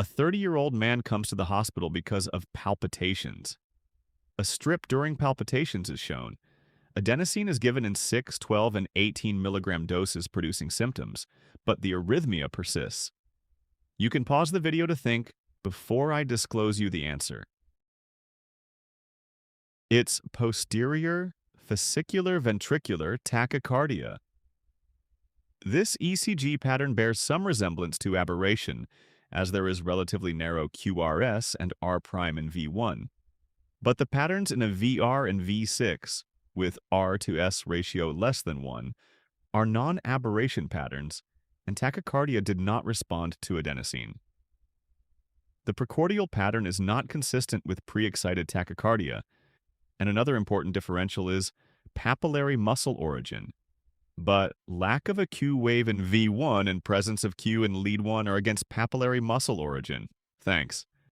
A 30-year-old man comes to the hospital because of palpitations. A strip during palpitations is shown. Adenosine is given in 6, 12, and 18 milligram doses producing symptoms, but the arrhythmia persists. You can pause the video to think before I disclose you the answer. It's posterior fascicular ventricular tachycardia. This ECG pattern bears some resemblance to aberration, as there is relatively narrow QRS and R' in V1. But the patterns in a VR and V6, with R to S ratio less than 1, are non-aberration patterns, and tachycardia did not respond to adenosine. The precordial pattern is not consistent with preexcited tachycardia, and another important differential is papillary muscle origin. But lack of a Q wave in V1 and presence of Q in lead 1 are against papillary muscle origin. Thanks.